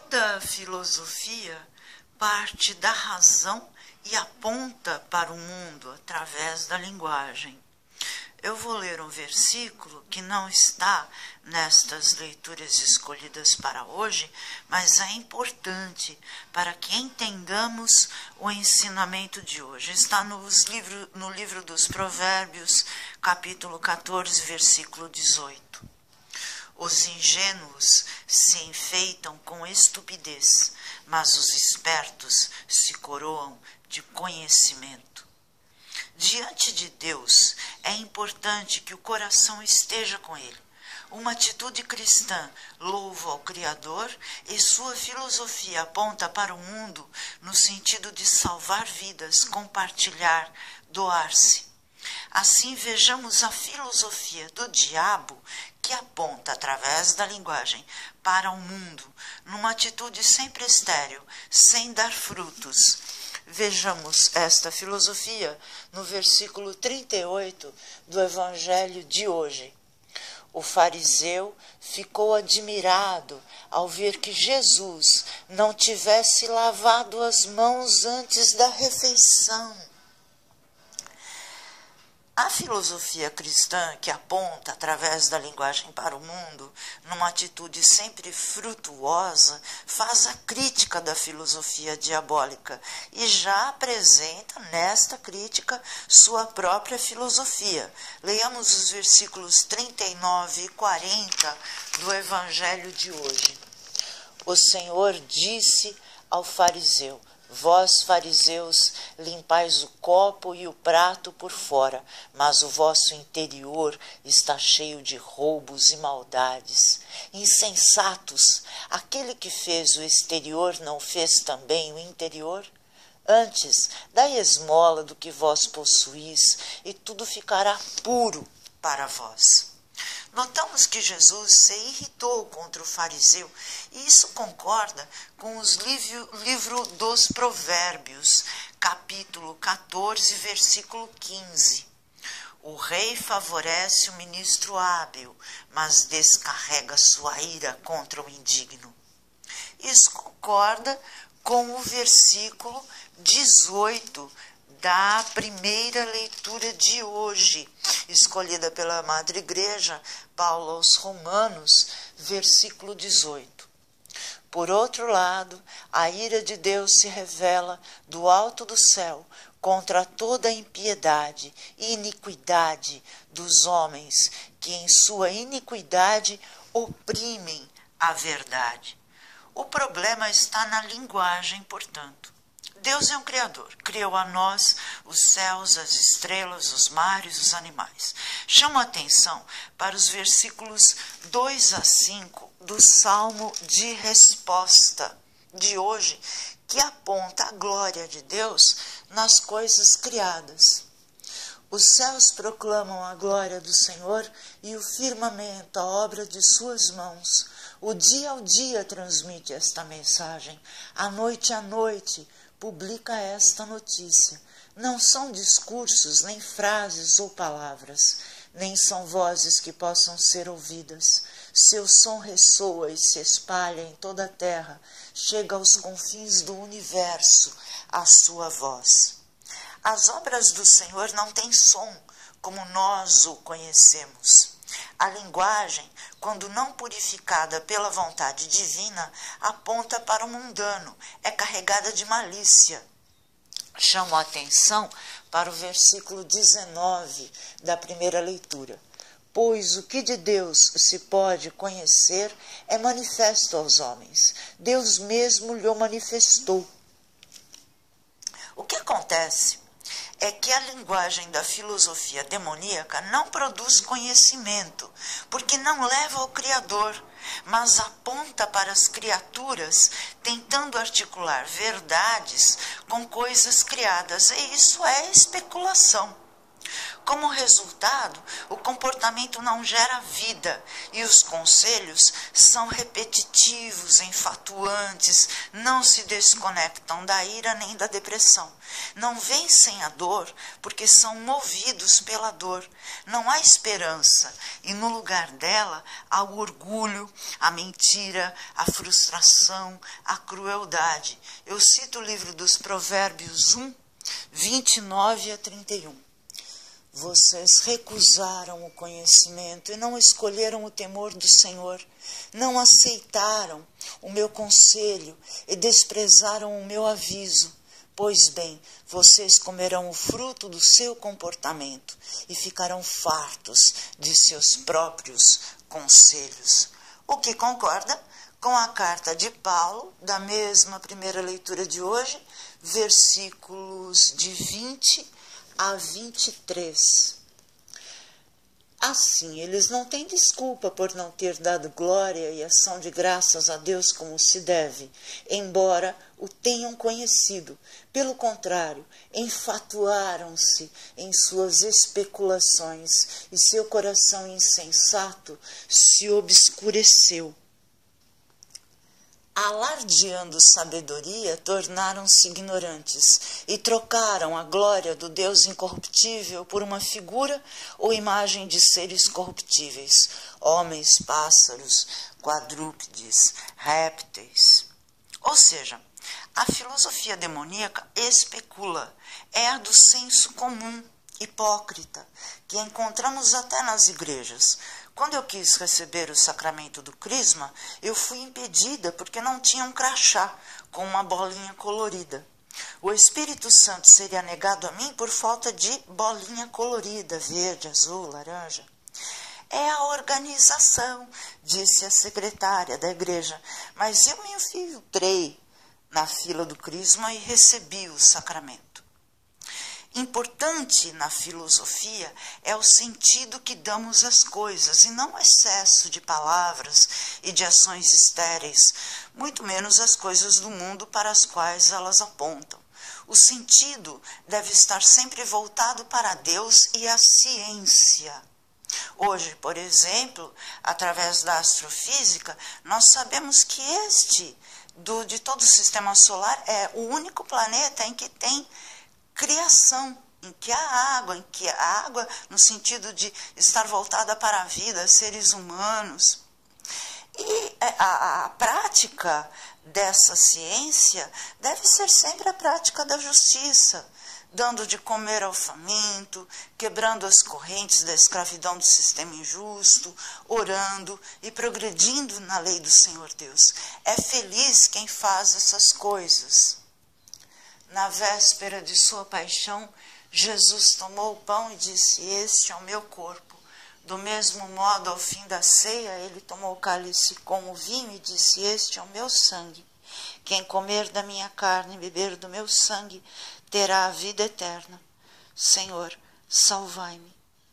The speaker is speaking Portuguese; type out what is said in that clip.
Toda filosofia parte da razão e aponta para o mundo através da linguagem. Eu vou ler um versículo que não está nestas leituras escolhidas para hoje, mas é importante para que entendamos o ensinamento de hoje. Está no livro dos Provérbios, capítulo 14, versículo 18. Os ingênuos se enfeitam com estupidez, mas os espertos se coroam de conhecimento. Diante de Deus, é importante que o coração esteja com Ele. Uma atitude cristã louva ao Criador e sua filosofia aponta para o mundo no sentido de salvar vidas, compartilhar, doar-se. Assim, vejamos a filosofia do diabo que aponta através da linguagem para o mundo, numa atitude sempre estéril, sem dar frutos. Vejamos esta filosofia no versículo 38 do Evangelho de hoje. O fariseu ficou admirado ao ver que Jesus não tivesse lavado as mãos antes da refeição. A filosofia cristã que aponta através da linguagem para o mundo, numa atitude sempre frutuosa, faz a crítica da filosofia diabólica e já apresenta nesta crítica sua própria filosofia. Leiamos os versículos 39 e 40 do Evangelho de hoje. O Senhor disse ao fariseu: vós, fariseus, limpais o copo e o prato por fora, mas o vosso interior está cheio de roubos e maldades. Insensatos, aquele que fez o exterior não fez também o interior? Antes, dai esmola do que vós possuís, e tudo ficará puro para vós. Notamos que Jesus se irritou contra o fariseu, e isso concorda com os livro dos Provérbios, capítulo 14, versículo 15. O rei favorece o ministro hábil, mas descarrega sua ira contra o indigno. Isso concorda com o versículo 18 da primeira leitura de hoje, escolhida pela Madre Igreja, Paulo aos Romanos, versículo 18. Por outro lado, a ira de Deus se revela do alto do céu contra toda a impiedade e iniquidade dos homens que em sua iniquidade oprimem a verdade. O problema está na linguagem, portanto. Deus é um Criador, criou a nós os céus, as estrelas, os mares, os animais. Chamo a atenção para os versículos 2 a 5 do Salmo de Resposta de hoje, que aponta a glória de Deus nas coisas criadas. Os céus proclamam a glória do Senhor e o firmamento a obra de suas mãos. O dia ao dia transmite esta mensagem, à noite publica esta notícia. Não são discursos, nem frases ou palavras, nem são vozes que possam ser ouvidas. Seu som ressoa e se espalha em toda a terra, chega aos confins do universo a sua voz. As obras do Senhor não têm som, como nós o conhecemos. A linguagem, quando não purificada pela vontade divina, aponta para o mundano, é carregada de malícia. Chamo a atenção para o versículo 19 da primeira leitura. Pois o que de Deus se pode conhecer é manifesto aos homens. Deus mesmo lhe manifestou. O que acontece é que a linguagem da filosofia demoníaca não produz conhecimento, porque não leva ao Criador, mas aponta para as criaturas, tentando articular verdades com coisas criadas, e isso é especulação. Como resultado, o comportamento não gera vida e os conselhos são repetitivos, enfatuantes, não se desconectam da ira nem da depressão. Não vencem a dor porque são movidos pela dor. Não há esperança e no lugar dela há o orgulho, a mentira, a frustração, a crueldade. Eu cito o livro dos Provérbios 1, 29 a 31. Vocês recusaram o conhecimento e não escolheram o temor do Senhor. Não aceitaram o meu conselho e desprezaram o meu aviso. Pois bem, vocês comerão o fruto do seu comportamento e ficarão fartos de seus próprios conselhos. O que concorda com a carta de Paulo, da mesma primeira leitura de hoje, versículos de 20 a 23. Assim, eles não têm desculpa por não ter dado glória e ação de graças a Deus como se deve, embora o tenham conhecido. Pelo contrário, enfatuaram-se em suas especulações e seu coração insensato se obscureceu. Alardeando sabedoria, tornaram-se ignorantes e trocaram a glória do Deus incorruptível por uma figura ou imagem de seres corruptíveis, homens, pássaros, quadrúpedes, répteis. Ou seja, a filosofia demoníaca especula, é a do senso comum, hipócrita, que encontramos até nas igrejas. Quando eu quis receber o sacramento do crisma, eu fui impedida porque não tinha um crachá com uma bolinha colorida. O Espírito Santo seria negado a mim por falta de bolinha colorida, verde, azul, laranja. É a organização, disse a secretária da igreja, mas eu me infiltrei na fila do crisma e recebi o sacramento. Importante na filosofia é o sentido que damos às coisas e não o excesso de palavras e de ações estéreis, muito menos as coisas do mundo para as quais elas apontam. O sentido deve estar sempre voltado para Deus e a ciência. Hoje, por exemplo, através da astrofísica, nós sabemos que de todo o sistema solar, é o único planeta em que tem criação, em que há água no sentido de estar voltada para a vida, seres humanos. E a prática dessa ciência deve ser sempre a prática da justiça, dando de comer ao faminto, quebrando as correntes da escravidão do sistema injusto, orando e progredindo na lei do Senhor Deus. É feliz quem faz essas coisas. Na véspera de sua paixão, Jesus tomou o pão e disse: "Este é o meu corpo". Do mesmo modo, ao fim da ceia, ele tomou o cálice com o vinho e disse: "Este é o meu sangue. Quem comer da minha carne e beber do meu sangue terá a vida eterna. Senhor, salvai-me."